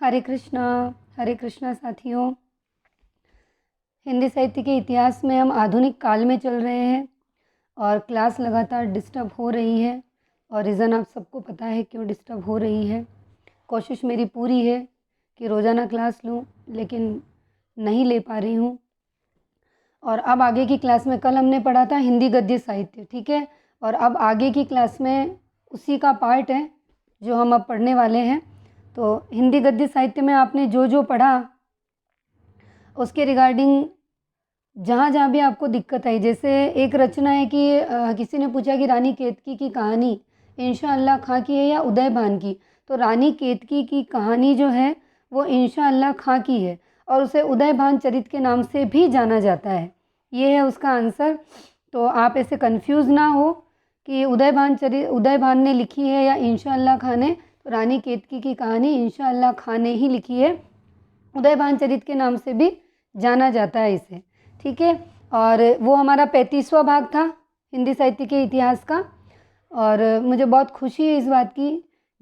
हरे कृष्णा साथियों। हिंदी साहित्य के इतिहास में हम आधुनिक काल में चल रहे हैं और क्लास लगातार डिस्टर्ब हो रही है और रीज़न आप सबको पता है क्यों डिस्टर्ब हो रही है। कोशिश मेरी पूरी है कि रोज़ाना क्लास लूं, लेकिन नहीं ले पा रही हूं। और अब आगे की क्लास में, कल हमने पढ़ा था हिंदी गद्य साहित्य, ठीक है, और अब आगे की क्लास में उसी का पार्ट है जो हम अब पढ़ने वाले हैं। तो हिंदी गद्य साहित्य में आपने जो जो पढ़ा उसके रिगार्डिंग जहाँ जहाँ भी आपको दिक्कत आई, जैसे एक रचना है कि किसी ने पूछा कि रानी केतकी की कहानी इंशाअल्लाह खां की है या उदय भान की। तो रानी केतकी की कहानी जो है वो इंशाअल्लाह खां की है और उसे उदय भान चरित के नाम से भी जाना जाता है। ये है उसका आंसर। तो आप ऐसे कंफ्यूज ना हो कि उदय भान ने लिखी है या इंशाअल्लाह खां ने। तो रानी केतकी की कहानी इंशाअल्लाह खां ने ही लिखी है, उदय भान चरित के नाम से भी जाना जाता है इसे, ठीक है। और वो हमारा 35वां भाग था हिंदी साहित्य के इतिहास का। और मुझे बहुत खुशी है इस बात की,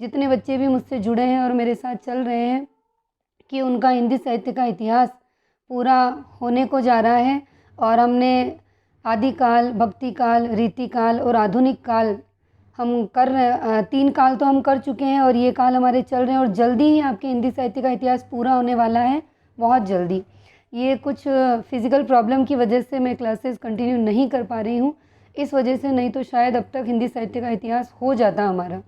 जितने बच्चे भी मुझसे जुड़े हैं और मेरे साथ चल रहे हैं, कि उनका हिंदी साहित्य का इतिहास पूरा होने को जा रहा है। और हमने आदिकाल, भक्तिकाल, रीतिकाल और आधुनिक काल हम कर रहे, 3 काल तो हम कर चुके हैं और ये काल हमारे चल रहे हैं। और जल्दी ही आपके हिंदी साहित्य का इतिहास पूरा होने वाला है, बहुत जल्दी। ये कुछ फिज़िकल प्रॉब्लम की वजह से मैं क्लासेस कंटिन्यू नहीं कर पा रही हूँ, इस वजह से, नहीं तो शायद अब तक हिंदी साहित्य का इतिहास हो जाता हमारा।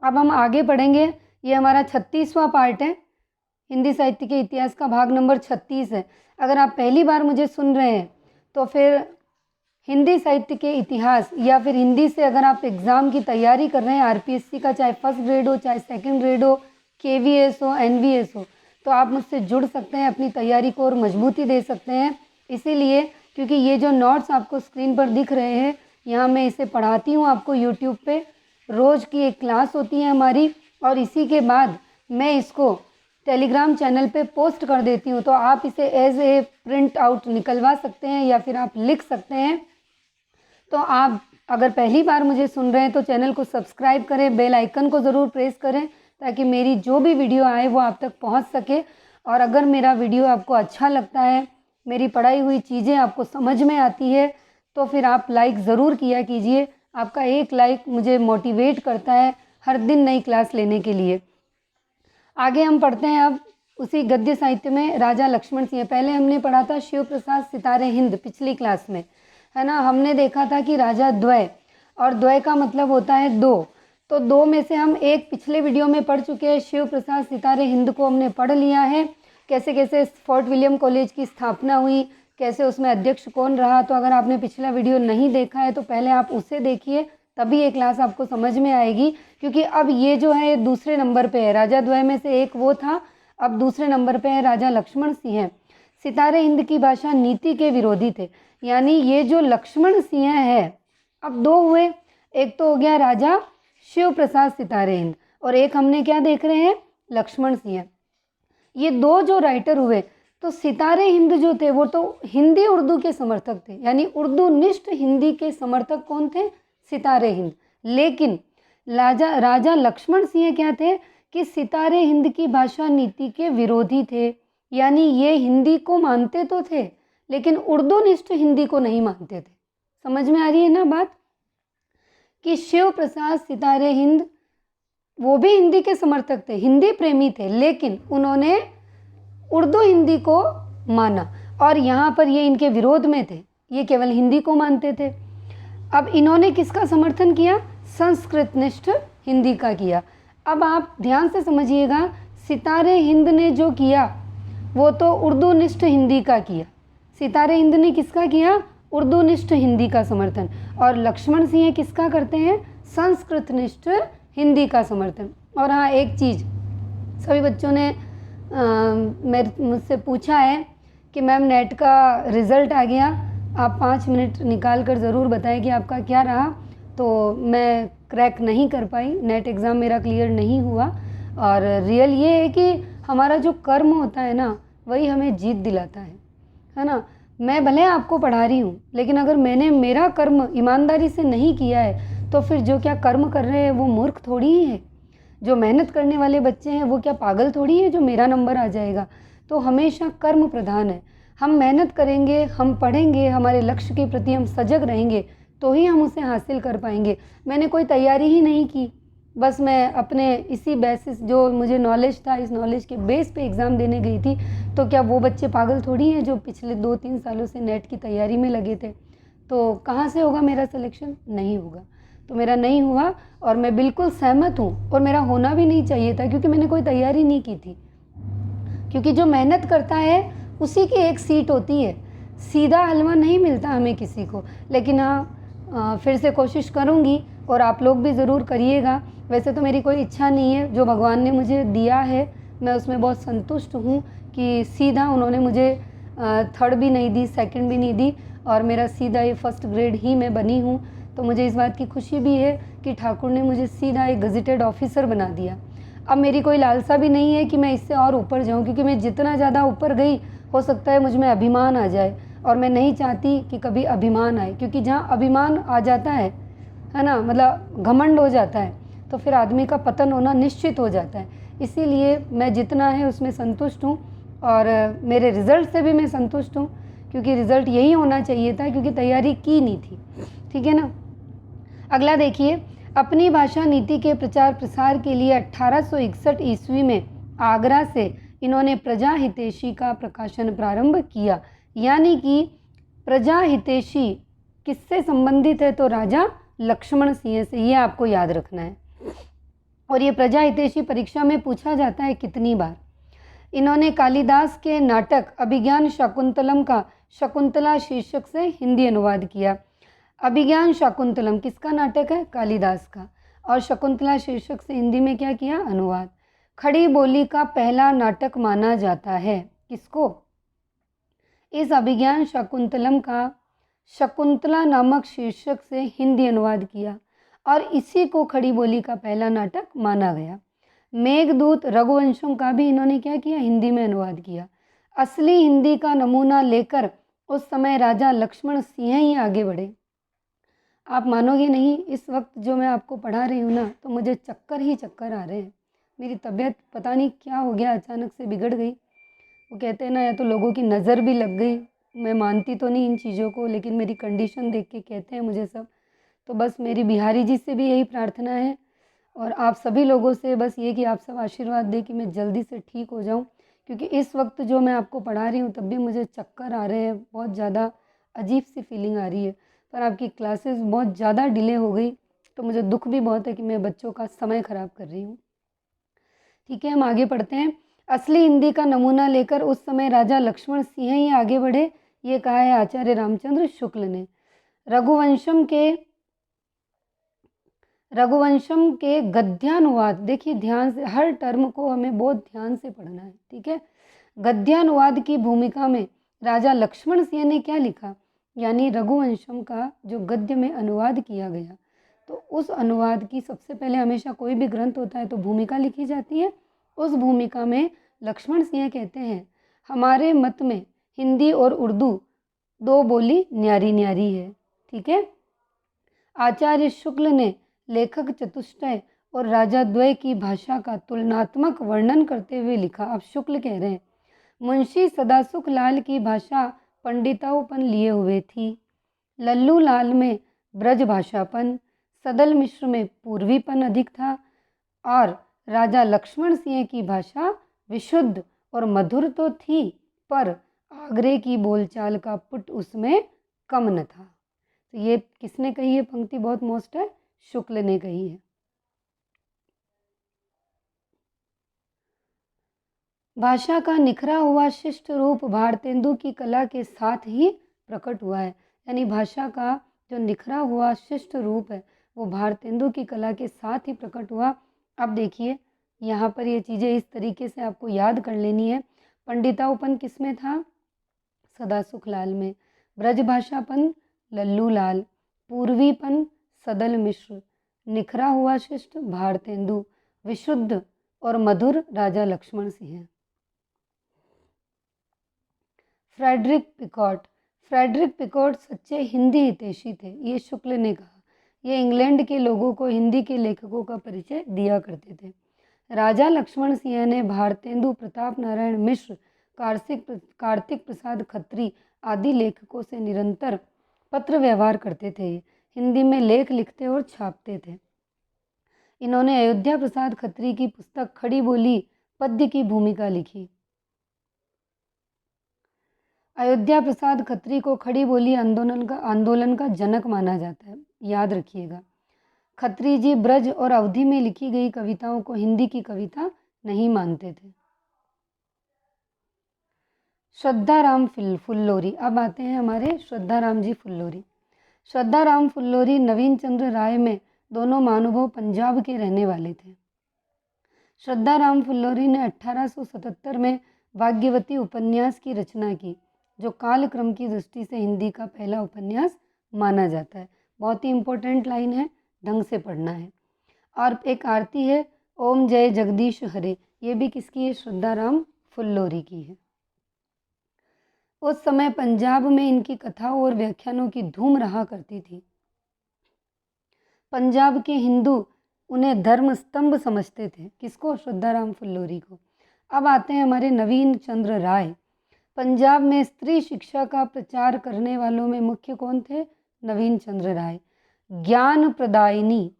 अब हम आगे पढ़ेंगे। ये हमारा 36वां पार्ट है, हिंदी साहित्य के इतिहास का भाग नंबर 36 है। अगर आप पहली बार मुझे सुन रहे हैं तो फिर हिंदी साहित्य के इतिहास या फिर हिंदी से अगर आप एग्ज़ाम की तैयारी कर रहे हैं, आरपीएससी का, चाहे फर्स्ट ग्रेड हो, चाहे सेकंड ग्रेड हो, केवीएस हो, एनवीएस हो, तो आप मुझसे जुड़ सकते हैं, अपनी तैयारी को और मजबूती दे सकते हैं। इसीलिए क्योंकि ये जो नोट्स आपको स्क्रीन पर दिख रहे हैं, यहाँ मैं इसे पढ़ाती हूँ आपको यूट्यूब पे। रोज़ की एक क्लास होती है हमारी और इसी के बाद मैं इसको टेलीग्राम चैनल पे पोस्ट कर देती हूँ। तो आप इसे एज ए प्रिंट आउट निकलवा सकते हैं या फिर आप लिख सकते हैं। तो आप अगर पहली बार मुझे सुन रहे हैं तो चैनल को सब्सक्राइब करें, बेल आइकन को ज़रूर प्रेस करें ताकि मेरी जो भी वीडियो आए वो आप तक पहुंच सके। और अगर मेरा वीडियो आपको अच्छा लगता है, मेरी पढ़ाई हुई चीज़ें आपको समझ में आती है, तो फिर आप लाइक ज़रूर किया कीजिए। आपका एक लाइक मुझे मोटिवेट करता है हर दिन नई क्लास लेने के लिए। आगे हम पढ़ते हैं अब उसी गद्य साहित्य में राजा लक्ष्मण सिंह। पहले हमने पढ़ा था शिव प्रसाद सितारे हिंद पिछली क्लास में, है ना। हमने देखा था कि राजा द्वय, और द्वय का मतलब होता है दो। तो दो में से हम एक पिछले वीडियो में पढ़ चुके हैं। शिव प्रसाद सितारे हिंद को हमने पढ़ लिया है, कैसे कैसे फोर्ट विलियम कॉलेज की स्थापना हुई, कैसे उसमें अध्यक्ष कौन रहा। तो अगर आपने पिछला वीडियो नहीं देखा है तो पहले आप उसे देखिए, तभी ये क्लास आपको समझ में आएगी। क्योंकि अब ये जो है दूसरे नंबर पे है, राजा द्वय में से एक वो था, अब दूसरे नंबर पे है राजा लक्ष्मण सिंह। सितारे हिंद की भाषा नीति के विरोधी थे, यानी ये जो लक्ष्मण सिंह है, अब दो हुए, एक तो हो गया राजा शिव प्रसाद सितारे हिंद और एक हमने क्या देख रहे हैं, लक्ष्मण सिंह। ये दो जो राइटर हुए, तो सितारे हिंद जो थे वो तो हिंदी उर्दू के समर्थक थे, यानी उर्दू निष्ठ हिंदी के समर्थक कौन थे, सितारे हिंद। लेकिन राजा लक्ष्मण सिंह क्या थे कि सितारे हिंद की भाषा नीति के विरोधी थे, यानी ये हिंदी को मानते तो थे लेकिन उर्दू निष्ठ हिंदी को नहीं मानते थे। समझ में आ रही है ना बात, कि शिव प्रसाद सितारे हिंद वो भी हिंदी के समर्थक थे, हिंदी प्रेमी थे, लेकिन उन्होंने उर्दू हिंदी को माना और यहाँ पर ये इनके विरोध में थे, ये केवल हिंदी को मानते थे। अब इन्होंने किसका समर्थन किया, संस्कृत निष्ठ हिंदी का किया। अब आप ध्यान से समझिएगा, सितारे हिंद ने जो किया वो तो उर्दू निष्ठ हिंदी का किया, सितारे हिंद ने किसका किया, उर्दू निष्ठ हिंदी का समर्थन। और लक्ष्मण सिंह किसका करते हैं, संस्कृत निष्ठ हिंदी का समर्थन। और हाँ, एक चीज़ सभी बच्चों ने मुझसे पूछा है कि मैम नेट का रिज़ल्ट आ गया, आप 5 मिनट निकाल कर ज़रूर बताएं कि आपका क्या रहा। तो मैं क्रैक नहीं कर पाई, नेट एग्ज़ाम मेरा क्लियर नहीं हुआ। और रियल ये है कि हमारा जो कर्म होता है ना, वही हमें जीत दिलाता है ना। मैं भले आपको पढ़ा रही हूँ, लेकिन अगर मैंने मेरा कर्म ईमानदारी से नहीं किया है तो फिर जो क्या कर्म कर रहे हैं वो मूर्ख थोड़ी ही है। जो मेहनत करने वाले बच्चे हैं वो क्या पागल थोड़ी है जो मेरा नंबर आ जाएगा। तो हमेशा कर्म प्रधान है, हम मेहनत करेंगे, हम पढ़ेंगे, हमारे लक्ष्य के प्रति हम सजग रहेंगे तो ही हम उसे हासिल कर पाएंगे। मैंने कोई तैयारी ही नहीं की, बस मैं अपने इसी बेसिस जो मुझे नॉलेज था इस नॉलेज के बेस पे एग्ज़ाम देने गई थी। तो क्या वो बच्चे पागल थोड़ी हैं जो पिछले 2-3 सालों से नेट की तैयारी में लगे थे। तो कहाँ से होगा मेरा सिलेक्शन? नहीं होगा। तो मेरा नहीं हुआ और मैं बिल्कुल सहमत हूँ और मेरा होना भी नहीं चाहिए था क्योंकि मैंने कोई तैयारी नहीं की थी। क्योंकि जो मेहनत करता है उसी की एक सीट होती है, सीधा हलवा नहीं मिलता हमें किसी को। लेकिन हाँ, फिर से कोशिश करूँगी और आप लोग भी ज़रूर करिएगा। वैसे तो मेरी कोई इच्छा नहीं है, जो भगवान ने मुझे दिया है मैं उसमें बहुत संतुष्ट हूँ कि सीधा उन्होंने मुझे थर्ड भी नहीं दी, सेकंड भी नहीं दी और मेरा सीधा ये फर्स्ट ग्रेड ही मैं बनी हूँ। तो मुझे इस बात की खुशी भी है कि ठाकुर ने मुझे सीधा एक गज़ेटेड ऑफिसर बना दिया। अब मेरी कोई लालसा भी नहीं है कि मैं इससे और ऊपर जाऊं, क्योंकि मैं जितना ज़्यादा ऊपर गई हो सकता है मुझ में अभिमान आ जाए और मैं नहीं चाहती कि कभी अभिमान आए, क्योंकि जहाँ अभिमान आ जाता है ना, मतलब घमंड हो जाता है तो फिर आदमी का पतन होना निश्चित हो जाता है। इसीलिए मैं जितना है उसमें संतुष्ट हूँ और मेरे रिज़ल्ट से भी मैं संतुष्ट हूँ, क्योंकि रिज़ल्ट यही होना चाहिए था क्योंकि तैयारी की नहीं थी। ठीक है ना। अगला देखिए, अपनी भाषा नीति के प्रचार प्रसार के लिए 1861 ईस्वी में आगरा से इन्होंने प्रजा हितैषी का प्रकाशन प्रारंभ किया। यानी कि प्रजा हितैषी किससे संबंधित है? तो राजा लक्ष्मण सिंह से, ये आपको याद रखना है। और ये प्रजा हितैषी परीक्षा में पूछा जाता है कितनी बार। इन्होंने कालिदास के नाटक अभिज्ञान शाकुंतलम का शकुंतला शीर्षक से हिंदी अनुवाद किया। अभिज्ञान शाकुंतलम किसका नाटक है? कालिदास का। और शकुंतला शीर्षक से हिंदी में क्या किया? अनुवाद। खड़ी बोली का पहला नाटक माना जाता है किसको? इस अभिज्ञान शाकुंतलम का शकुंतला नामक शीर्षक से हिंदी अनुवाद किया और इसी को खड़ी बोली का पहला नाटक माना गया। मेघदूत रघुवंशम का भी इन्होंने क्या किया? हिंदी में अनुवाद किया। असली हिंदी का नमूना लेकर उस समय राजा लक्ष्मण सिंह ही आगे बढ़े। आप मानोगे नहीं, इस वक्त जो मैं आपको पढ़ा रही हूँ ना, तो मुझे चक्कर ही चक्कर आ रहे हैं। मेरी तबीयत पता नहीं क्या हो गया, अचानक से बिगड़ गई। वो कहते हैं ना, या तो लोगों की नज़र भी लग गई। मैं मानती तो नहीं इन चीज़ों को, लेकिन मेरी कंडीशन देख के कहते हैं मुझे सब। तो बस मेरी बिहारी जी से भी यही प्रार्थना है और आप सभी लोगों से बस ये कि आप सब आशीर्वाद दें कि मैं जल्दी से ठीक हो जाऊं, क्योंकि इस वक्त जो मैं आपको पढ़ा रही हूँ तब भी मुझे चक्कर आ रहे हैं, बहुत ज़्यादा अजीब सी फीलिंग आ रही है। पर आपकी क्लासेस बहुत ज़्यादा डिले हो गई तो मुझे दुख भी बहुत है कि मैं बच्चों का समय ख़राब कर रही हूँ। ठीक है, हम आगे पढ़ते हैं। असली हिंदी का नमूना लेकर उस समय राजा लक्ष्मण सिंह ही आगे बढ़े, ये कहा है आचार्य रामचंद्र शुक्ल ने। रघुवंशम के गद्यानुवाद, देखिए ध्यान से, हर टर्म को हमें बहुत ध्यान से पढ़ना है। ठीक है। गद्यानुवाद की भूमिका में राजा लक्ष्मण सिंह ने क्या लिखा? यानी रघुवंशम का जो गद्य में अनुवाद किया गया, तो उस अनुवाद की सबसे पहले, हमेशा कोई भी ग्रंथ होता है तो भूमिका लिखी जाती है। उस भूमिका में लक्ष्मण सिंह कहते हैं, हमारे मत में हिंदी और उर्दू दो बोली न्यारी न्यारी है। ठीक है। आचार्य शुक्ल ने लेखक चतुष्टय और राजा द्वय की भाषा का तुलनात्मक वर्णन करते हुए लिखा। अब शुक्ल कह रहे हैं, मुंशी सदासुख लाल की भाषा पंडिताऊपन लिए हुए थी, लल्लू लाल में ब्रज भाषापन, सदल मिश्र में पूर्वीपन अधिक था और राजा लक्ष्मण सिंह की भाषा विशुद्ध और मधुर तो थी, पर आगरे की बोलचाल का पुट उसमें कम न था। तो ये किसने कही है पंक्ति? बहुत मोस्ट है, शुक्ल ने कही है। भाषा का निखरा हुआ शिष्ट रूप भारतेंदु की कला के साथ ही प्रकट हुआ है। यानी भाषा का जो निखरा हुआ शिष्ट रूप है वो भारतेंदु की कला के साथ ही प्रकट हुआ। अब देखिए यहाँ पर ये चीज़ें इस तरीके से आपको याद कर लेनी है। पंडिताऊपन किस में था? सदासुख लाल में। ब्रजभाषापन लल्लू लाल, पूर्वीपन सदल मिश्र, निखरा हुआ शिष्ट भारतेंदु, विशुद्ध और मधुर राजा लक्ष्मण सिंह। फ्रेडरिक पिकॉट सच्चे हिंदी हितैषी थे, ये शुक्ल ने कहा। ये इंग्लैंड के लोगों को हिंदी के लेखकों का परिचय दिया करते थे। राजा लक्ष्मण सिंह ने भारतेंदु प्रताप नारायण मिश्र, कार्तिक प्रसाद खत्री आदि लेखकों से निरंतर पत्र व्यवहार करते थे। हिंदी में लेख लिखते और छापते थे। इन्होंने अयोध्या प्रसाद खत्री की पुस्तक खड़ी बोली पद्य की भूमिका लिखी। अयोध्या प्रसाद खत्री को खड़ी बोली आंदोलन का जनक माना जाता है, याद रखिएगा। खत्री जी ब्रज और अवधी में लिखी गई कविताओं को हिंदी की कविता नहीं मानते थे। श्रद्धाराम फुल्लोरी, अब आते हैं हमारे श्रद्धाराम जी फुल्लोरी। श्रद्धाराम फुल्लोरी नवीन चंद्र राय में दोनों महानुभाव पंजाब के रहने वाले थे। श्रद्धाराम फुल्लोरी ने 1877 में भाग्यवती उपन्यास की रचना की, जो कालक्रम की दृष्टि से हिंदी का पहला उपन्यास माना जाता है। बहुत ही इंपॉर्टेंट लाइन है, ढंग से पढ़ना है। और एक आरती है ओम जय जगदीश हरे, ये भी किसकी है? श्रद्धाराम फुल्लोरी की है। उस समय पंजाब में इनकी कथाओं और व्याख्यानों की धूम रहा करती थी। पंजाब के हिंदू उन्हें धर्म स्तंभ समझते थे। किसको? श्रद्धाराम फुल्लोरी को। अब आते हैं हमारे नवीन चंद्र राय। पंजाब में स्त्री शिक्षा का प्रचार करने वालों में मुख्य कौन थे? नवीन चंद्र राय। ज्ञान प्रदायिनी,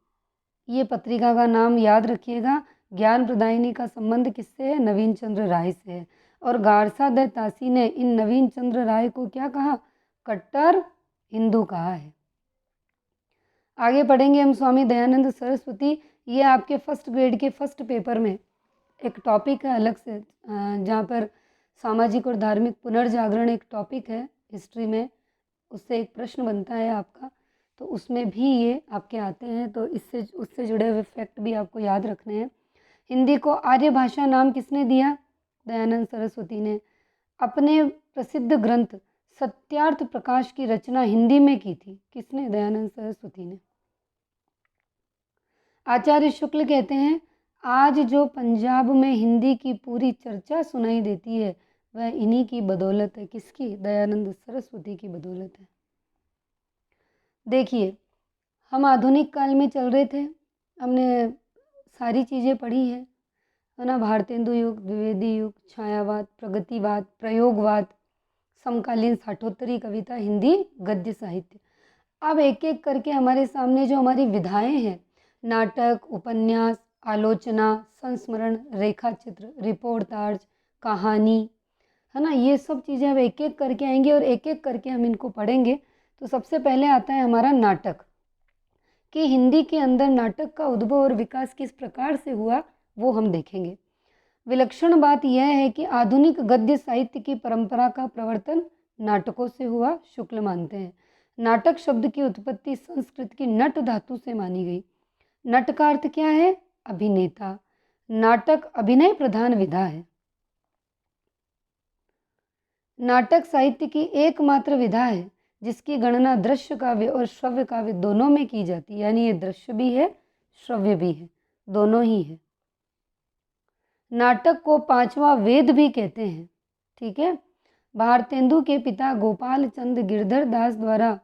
ये पत्रिका का नाम याद रखिएगा। ज्ञान प्रदायिनी का संबंध किससे है? नवीन चंद्र राय से है। और गारसा द तासी ने इन नवीन चंद्र राय को क्या कहा? कट्टर हिंदू कहा है। आगे पढ़ेंगे हम स्वामी दयानंद सरस्वती। ये आपके फर्स्ट ग्रेड के फर्स्ट पेपर में एक टॉपिक है अलग से, जहाँ पर सामाजिक और धार्मिक पुनर्जागरण एक टॉपिक है हिस्ट्री में, उससे एक प्रश्न बनता है आपका, तो उसमें भी ये आपके आते हैं। तो उससे जुड़े हुए फैक्ट भी आपको याद रखने हैं। हिंदी को आर्य भाषा नाम किसने दिया? दयानंद सरस्वती ने। अपने प्रसिद्ध ग्रंथ सत्यार्थ प्रकाश की रचना हिंदी में की थी। किसने? दयानंद सरस्वती ने। आचार्य शुक्ल कहते हैं आज जो पंजाब में हिंदी की पूरी चर्चा सुनाई देती है वह इन्हीं की बदौलत है। किसकी? दयानंद सरस्वती की बदौलत है। देखिए, हम आधुनिक काल में चल रहे थे, हमने सारी चीज़ें पढ़ी है ना? भारतेंदु युग, द्विवेदी युग, छायावाद, प्रगतिवाद, प्रयोगवाद, समकालीन साठोत्तरी कविता, हिंदी गद्य साहित्य। अब एक एक करके हमारे सामने जो हमारी विधाएं हैं, नाटक, उपन्यास, आलोचना, संस्मरण, रेखाचित्र, रिपोर्टाज, कहानी, है ना, ये सब चीज़ें अब एक एक करके आएंगी और एक एक करके हम इनको पढ़ेंगे। तो सबसे पहले आता है हमारा नाटक, कि हिंदी के अंदर नाटक का उद्भव और विकास किस प्रकार से हुआ वो हम देखेंगे। विलक्षण बात यह है कि आधुनिक गद्य साहित्य की परंपरा का प्रवर्तन नाटकों से हुआ, शुक्ल मानते हैं। नाटक शब्द की उत्पत्ति संस्कृत की नट धातु से मानी गई। नट का अर्थ क्या है? अभिनेता। नाटक अभिनय प्रधान विधा है। नाटक साहित्य की एकमात्र विधा है जिसकी गणना दृश्य काव्य और श्रव्य काव्य दोनों में की जाती है। यानी ये दृश्य भी है, श्रव्य भी है, दोनों ही है। नाटक को पांचवा वेद भी कहते हैं। ठीक है। भारतेंदु के पिता गोपाल चंद गिरधर दास द्वारा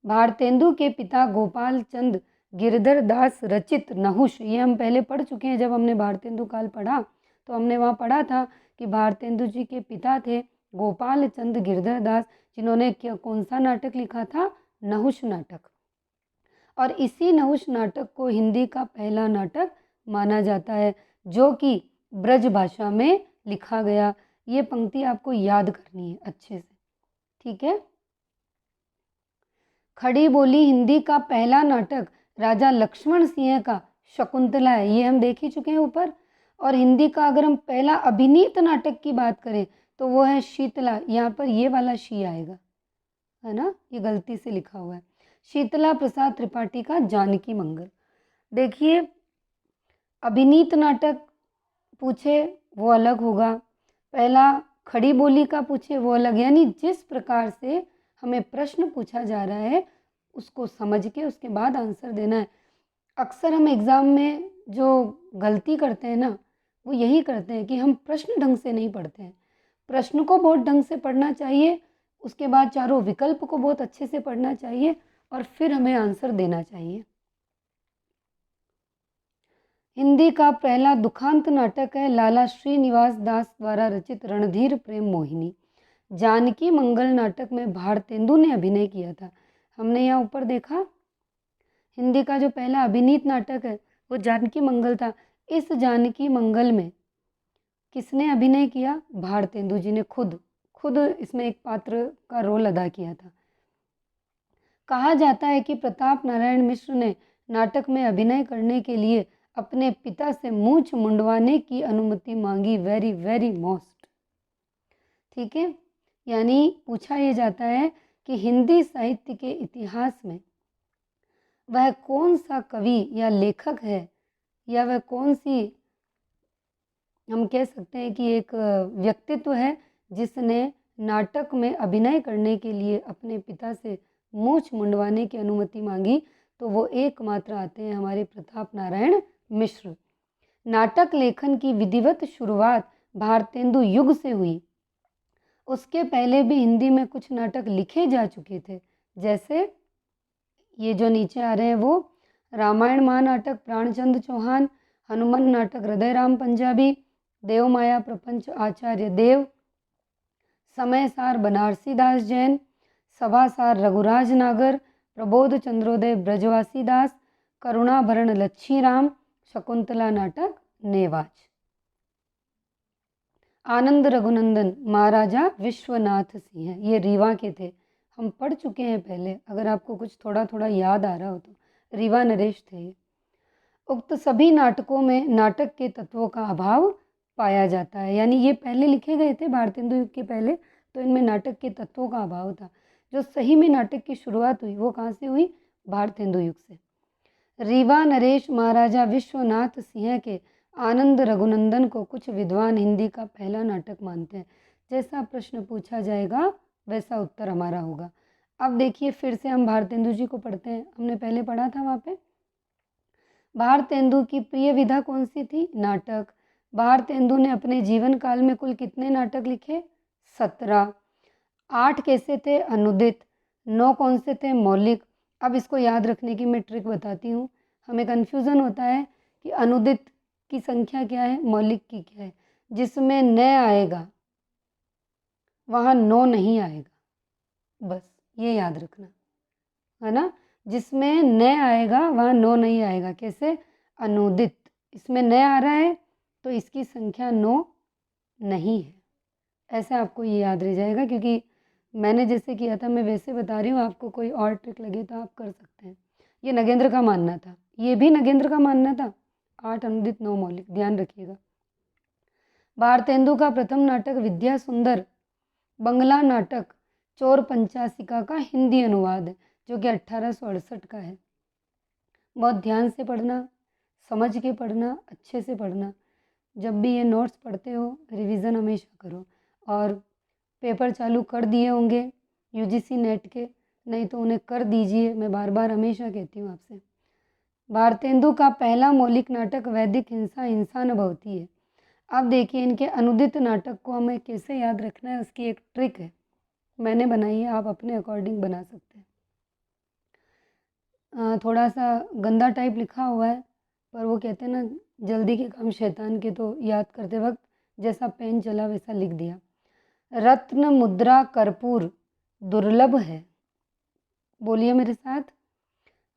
भारतेंदु के पिता गोपाल चंद गिरधर दास रचित नहुष, ये हम पहले पढ़ चुके हैं। जब हमने भारतेंदु काल पढ़ा तो हमने वहाँ पढ़ा था कि भारतेंदु जी के पिता थे गोपाल चंद गिरधर दास, जिन्होंने कौन सा नाटक लिखा था? नहुष नाटक। और इसी नहुष नाटक को हिंदी का पहला नाटक माना जाता है, जो कि ब्रज भाषा में लिखा गया। ये पंक्ति आपको याद करनी है अच्छे से। ठीक है। खड़ी बोली हिंदी का पहला नाटक राजा लक्ष्मण सिंह का शकुंतला है, ये हम देख ही चुके हैं ऊपर। और हिंदी का अगर हम पहला अभिनीत नाटक की बात करें तो वो है शीतला। यहाँ पर ये वाला शी आएगा, है ना, ये गलती से लिखा हुआ है। शीतला प्रसाद त्रिपाठी का जानकी मंगल। देखिए, अभिनीत नाटक पूछे वो अलग होगा, पहला खड़ी बोली का पूछे वो अलग। यानी जिस प्रकार से हमें प्रश्न पूछा जा रहा है उसको समझ के उसके बाद आंसर देना है। अक्सर हम एग्ज़ाम में जो गलती करते हैं ना, वो यही करते हैं कि हम प्रश्न ढंग से नहीं पढ़ते हैं। प्रश्न को बहुत ढंग से पढ़ना चाहिए, उसके बाद चारों विकल्प को बहुत अच्छे से पढ़ना चाहिए और फिर हमें आंसर देना चाहिए। हिंदी का पहला दुखांत नाटक है लाला श्रीनिवास दास द्वारा रचित रणधीर प्रेम मोहिनी। जानकी मंगल नाटक में भारतेंदु ने अभिनय किया था। हमने यहाँ ऊपर देखा, हिंदी का जो पहला अभिनीत नाटक है वो जानकी मंगल था। इस जानकी मंगल में किसने अभिनय किया? भारतेंदु जी ने खुद इसमें एक पात्र का रोल अदा किया था। कहा जाता है कि प्रताप नारायण मिश्र ने नाटक में अभिनय करने के लिए अपने पिता से मूंछ मुंडवाने की अनुमति मांगी। वेरी वेरी मोस्ट, ठीक है। यानी पूछा यह जाता है कि हिंदी साहित्य के इतिहास में वह कौन सा कवि या लेखक है, या वह कौन सी, हम कह सकते हैं कि एक व्यक्तित्व है जिसने नाटक में अभिनय करने के लिए अपने पिता से मूंछ मुंडवाने की अनुमति मांगी, तो वो एकमात्र आते हैं हमारे प्रताप नारायण मिश्र। नाटक लेखन की विधिवत शुरुआत भारतेंदु युग से हुई। उसके पहले भी हिंदी में कुछ नाटक लिखे जा चुके थे, जैसे ये जो नीचे आ रहे हैं वो रामायण महानाटक प्राणचंद चौहान, हनुमान नाटक हृदय राम पंजाबी, देवमाया प्रपंच आचार्य देव, समय सार बनारसी दास जैन, सभासार रघुराज नागर, प्रबोध चंद्रोदय ब्रजवासी दास, करुणाभरण लच्छीराम, शकुंतला नाटक नेवाज। आनंद रघुनंदन महाराजा विश्वनाथ सिंह, ये रीवा के थे, हम पढ़ चुके हैं पहले, अगर आपको कुछ थोड़ा थोड़ा याद आ रहा हो तो। रीवा नरेश थे। उक्त सभी नाटकों में नाटक के तत्वों का अभाव पाया जाता है, यानी ये पहले लिखे गए थे भारतेंदु युग के पहले, तो इनमें नाटक के तत्वों का अभाव था। जो सही में नाटक की शुरुआत हुई वो कहाँ से हुई? भारतेंदु युग से। रीवा नरेश महाराजा विश्वनाथ सिंह के आनंद रघुनंदन को कुछ विद्वान हिंदी का पहला नाटक मानते हैं। जैसा प्रश्न पूछा जाएगा वैसा उत्तर हमारा होगा। अब देखिए फिर से हम भारतेंदु जी को पढ़ते हैं, हमने पहले पढ़ा था वहाँ पे। भारतेंदु की प्रिय विधा कौन सी थी? नाटक। भारतेंदु ने अपने जीवन काल में कुल कितने नाटक लिखे? 17। 8 कैसे थे? अनुदित। 9 कौन से थे? मौलिक। अब इसको याद रखने की मैं ट्रिक बताती हूँ। हमें कन्फ्यूज़न होता है कि अनुदित की संख्या क्या है, मौलिक की क्या है। जिसमें न आएगा वहाँ 9 नहीं आएगा, बस ये याद रखना है ना। जिसमें न आएगा वहाँ 9 नहीं आएगा। कैसे? अनुदित। इसमें न आ रहा है तो इसकी संख्या 9 नहीं है। ऐसे आपको ये याद रह जाएगा, क्योंकि मैंने जैसे किया था मैं वैसे बता रही हूँ। आपको कोई और ट्रिक लगे तो आप कर सकते हैं। ये नगेंद्र का मानना था, ये भी नगेंद्र का मानना था। 8 अनुदित 9 मौलिक, ध्यान रखिएगा। भारतेंदु का प्रथम नाटक विद्या सुंदर बंगला नाटक चोर पंचासिका का हिंदी अनुवाद है, जो कि 1868 का है। बहुत ध्यान से पढ़ना, समझ के पढ़ना, अच्छे से पढ़ना। जब भी ये नोट्स पढ़ते हो रिवीजन हमेशा करो। और पेपर चालू कर दिए होंगे यूजीसी नेट के, नहीं तो उन्हें कर दीजिए, मैं बार बार हमेशा कहती हूँ आपसे। भारतेंदु का पहला मौलिक नाटक वैदिक हिंसा हिंसा न भवती है। अब देखिए इनके अनुदित नाटक को हमें कैसे याद रखना है, उसकी एक ट्रिक है, मैंने बनाई है, आप अपने अकॉर्डिंग बना सकते हैं। थोड़ा सा गंदा टाइप लिखा हुआ है, पर वो कहते हैं ना जल्दी के काम शैतान के, तो याद करते वक्त जैसा पेन चला वैसा लिख दिया। रत्न मुद्रा कर्पूर दुर्लभ है, बोलिए मेरे साथ।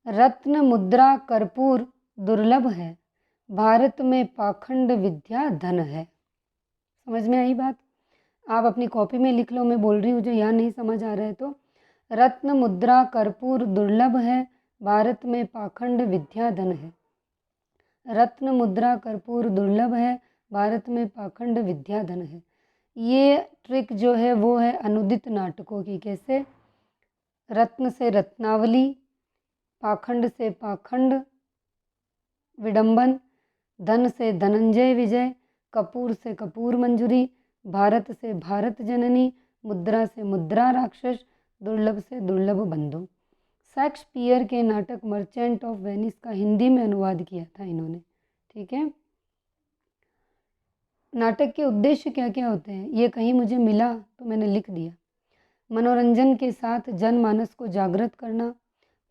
रत्न मुद्रा कर्पूर दुर्लभ है, भारत में पाखंड विद्या धन है। समझ में आई बात? आप अपनी कॉपी में लिख लो, मैं बोल रही हूँ, जो यहाँ नहीं समझ आ रहा है तो। रत्न मुद्रा कर्पूर दुर्लभ है, भारत में पाखंड विद्या धन है। रत्न मुद्रा कर्पूर दुर्लभ है, भारत में पाखंड विद्या धन है। ये ट्रिक जो है वो है अनुदित नाटकों की। कैसे? रत्न से रत्नावली, पाखंड से पाखंड विडंबन, धन से धनंजय विजय, कपूर से कपूर मंजूरी, भारत से भारत जननी, मुद्रा से मुद्रा राक्षस, दुर्लभ से दुर्लभ बंधु। शेक्सपियर के नाटक मर्चेंट ऑफ वेनिस का हिंदी में अनुवाद किया था इन्होंने, ठीक है। नाटक के उद्देश्य क्या क्या होते हैं ये कहीं मुझे मिला तो मैंने लिख दिया। मनोरंजन के साथ जनमानस को जागृत करना,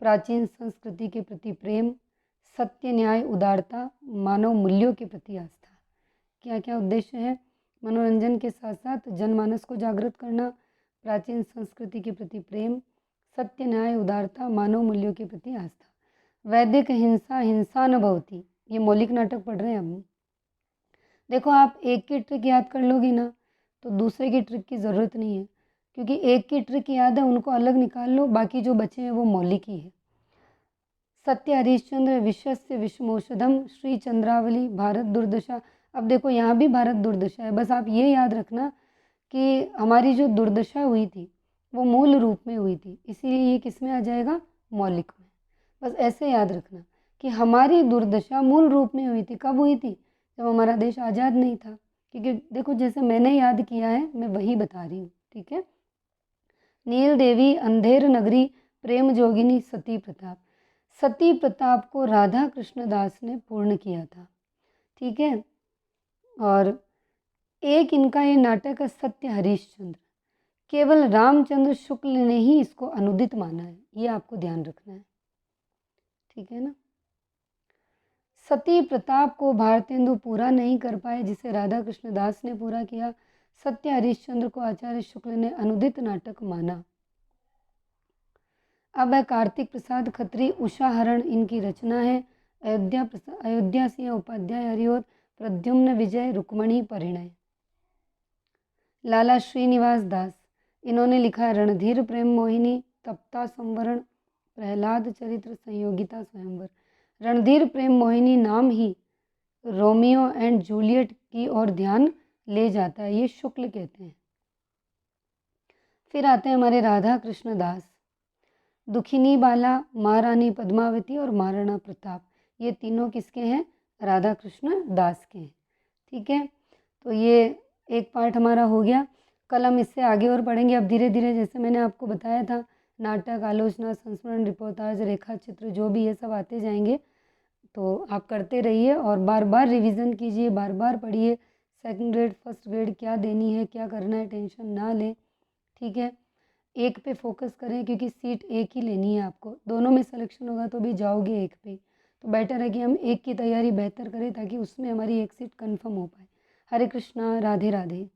प्राचीन संस्कृति के प्रति प्रेम, सत्य, न्याय, उदारता, मानव मूल्यों के प्रति आस्था। क्या क्या उद्देश्य है? मनोरंजन के साथ साथ जनमानस को जागृत करना, प्राचीन संस्कृति के प्रति प्रेम, सत्य, न्याय, उदारता, मानव मूल्यों के प्रति आस्था। वैदिक हिंसा हिंसा न भवति, ये मौलिक नाटक पढ़ रहे हैं हम। देखो, आप एक की ट्रिक याद कर लोगे ना तो दूसरे की ट्रिक की ज़रूरत नहीं है, क्योंकि एक की ट्रिक याद है, उनको अलग निकाल लो, बाकी जो बचे हैं वो मौलिक ही है। सत्य हरिश्चंद्र विश्वस्य विषमोषधम, श्री चंद्रावली, भारत दुर्दशा। अब देखो, यहाँ भी भारत दुर्दशा है, बस आप ये याद रखना कि हमारी जो दुर्दशा हुई थी वो मूल रूप में हुई थी, इसीलिए ये किस में आ जाएगा? मौलिक में। बस ऐसे याद रखना कि हमारी दुर्दशा मूल रूप में हुई थी। कब हुई थी? जब हमारा देश आज़ाद नहीं था। क्योंकि देखो, जैसे मैंने याद किया है मैं वही बता रही हूँ, ठीक है। नील देवी, अंधेर नगरी, प्रेम जोगिनी, सती प्रताप। सती प्रताप को राधा कृष्णदास ने पूर्ण किया था, ठीक है। और एक इनका ये नाटक है सत्य हरिश्चंद्र, केवल रामचंद्र शुक्ल ने ही इसको अनुदित माना है, ये आपको ध्यान रखना है, ठीक है ना। सती प्रताप को भारतेंदु पूरा नहीं कर पाए, जिसे राधा कृष्णदास ने पूरा किया। सत्य हरिश्चंद्र को आचार्य शुक्ल ने अनुदित नाटक माना। अब है कार्तिक प्रसाद खत्री, उषा हरण इनकी रचना है। अयोध्या सिंह उपाध्याय हरिओर, प्रद्युम्न विजय, रुक्मणी परिणय। लाला श्रीनिवास दास, इन्होंने लिखा है रणधीर प्रेम मोहिनी, तप्ता संवरण, प्रहलाद चरित्र, संयोगिता स्वयंवर। रणधीर प्रेम मोहिनी नाम ही रोमियो एंड जूलियट की ओर ध्यान ले जाता है, ये शुक्ल कहते हैं। फिर आते हैं हमारे राधा कृष्ण दास, दुखिनी बाला, महारानी पद्मावती और महाराणा प्रताप, ये तीनों किसके हैं? राधा कृष्ण दास के हैं, ठीक है। तो ये एक पार्ट हमारा हो गया। कल हम इससे आगे और पढ़ेंगे। अब धीरे धीरे, जैसे मैंने आपको बताया था, नाटक, आलोचना, संस्मरण, रिपोर्टाज, रेखा चित्र, जो भी ये सब आते जाएंगे, तो आप करते रहिए और बार बार रिवीजन कीजिए, बार बार पढ़िए। सेकंड ग्रेड, फर्स्ट ग्रेड क्या देनी है, क्या करना है, टेंशन ना लें, ठीक है। एक पे फोकस करें, क्योंकि सीट एक ही लेनी है आपको, दोनों में सिलेक्शन होगा तो भी जाओगे एक पे, तो बेटर है कि हम एक की तैयारी बेहतर करें ताकि उसमें हमारी एक सीट कंफर्म हो पाए। हरे कृष्णा, राधे राधे।